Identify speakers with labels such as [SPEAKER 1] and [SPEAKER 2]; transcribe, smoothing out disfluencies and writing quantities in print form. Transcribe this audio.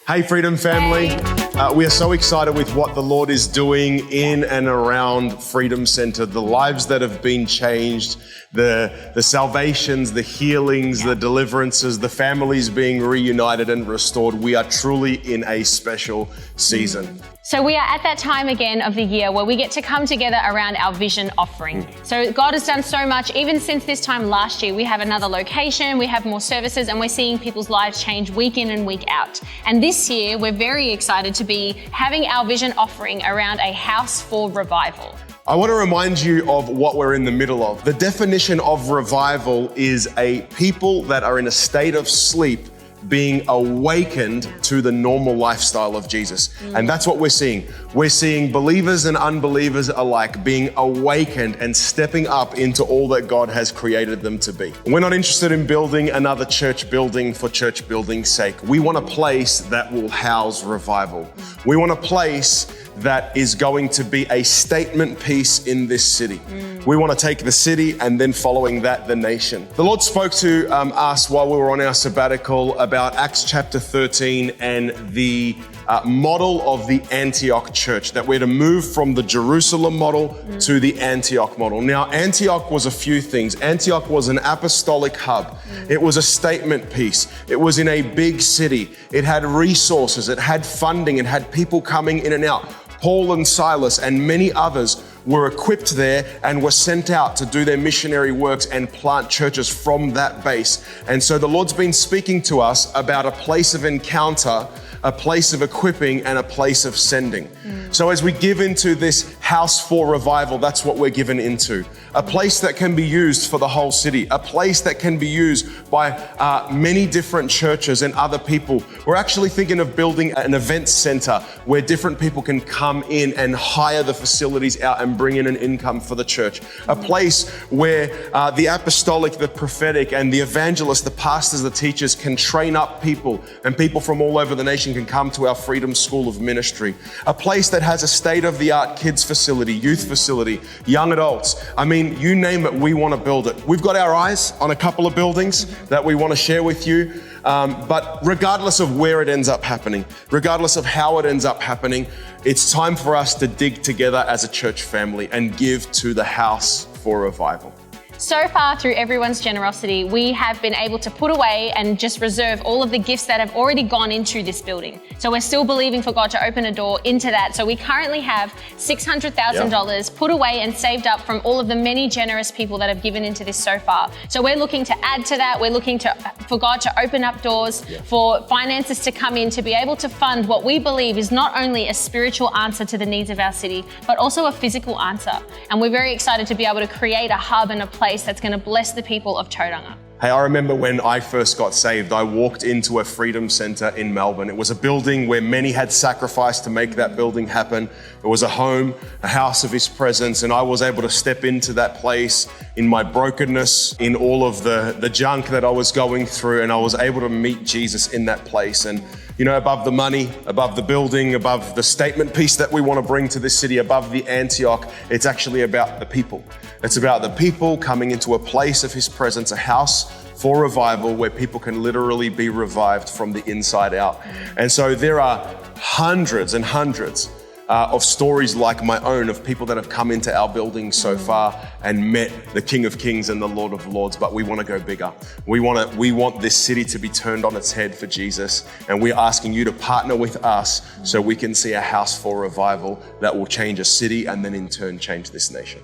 [SPEAKER 1] Hey, Freedom family. We are so excited with what the Lord is doing in and around Freedom Center, the lives that have been changed, the salvations, the healings, the deliverances, the families being reunited and restored. We are truly in a special season.
[SPEAKER 2] So we are at that time again of the year where we get to come together around our vision offering. So God has done so much. Even since this time last year, we have another location, we have more services, and we're seeing people's lives change week in and week out. And this year, we're very excited to be having our vision offering around a house for revival.
[SPEAKER 1] I want to remind you of what we're in the middle of. The definition of revival is a people that are in a state of sleep being awakened to the normal lifestyle of Jesus. And that's what we're seeing. We're seeing believers and unbelievers alike being awakened and stepping up into all that God has created them to be. We're not interested in building another church building for church building's sake. We want a place that will house revival. We want a place that is going to be a statement piece in this city. We want to take the city and then following that, the nation. The Lord spoke to us while we were on our sabbatical about Acts chapter 13 and the model of the Antioch church, that we're to move from the Jerusalem model to the Antioch model. Now, Antioch was a few things. Antioch was an apostolic hub. It was a statement piece. It was in a big city. It had resources. It had funding. It had people coming in and out. Paul and Silas and many others were equipped there and were sent out to do their missionary works and plant churches from that base. And so the Lord's been speaking to us about a place of encounter, a place of equipping, and a place of sending. So as we give into this house for revival, that's what we're given into. A place that can be used for the whole city, a place that can be used by many different churches and other people. We're actually thinking of building an event center where different people can come in and hire the facilities out and bring in an income for the church. A place where the apostolic, the prophetic, and the evangelists, the pastors, the teachers can train up people, and people from all over the nation can come to our Freedom School of Ministry. A place that has a state-of-the-art kids facility, youth facility, young adults. I mean, you name it, we want to build it. We've got our eyes on a couple of buildings that we want to share with you. But regardless of where it ends up happening, regardless of how it ends up happening, it's time for us to dig together as a church family and give to the house for revival.
[SPEAKER 2] So far, through everyone's generosity, we have been able to put away and just reserve all of the gifts that have already gone into this building. So we're still believing for God to open a door into that. So we currently have $600,000 put away and saved up from all of the many generous people that have given into this so far. So we're looking to add to that. We're looking for God to open up doors, for finances to come in, to be able to fund what we believe is not only a spiritual answer to the needs of our city, but also a physical answer. And we're very excited to be able to create a hub and a place that's going to bless the people of Tauranga.
[SPEAKER 1] Hey, I remember when I first got saved, I walked into a Freedom Center in Melbourne. It was a building where many had sacrificed to make that building happen. It was a home, a house of His presence, and I was able to step into that place in my brokenness, in all of the junk that I was going through, and I was able to meet Jesus in that place. And you know, above the money, above the building, above the statement piece that we want to bring to this city, above the Antioch, it's actually about the people. It's about the people coming into a place of His presence, a house for revival where people can literally be revived from the inside out. And so there are hundreds and hundreds of stories like my own of people that have come into our building so far and met the King of Kings and the Lord of Lords, but we want to go bigger. We want this city to be turned on its head for Jesus, and we're asking you to partner with us so we can see a house for revival that will change a city and then in turn change this nation.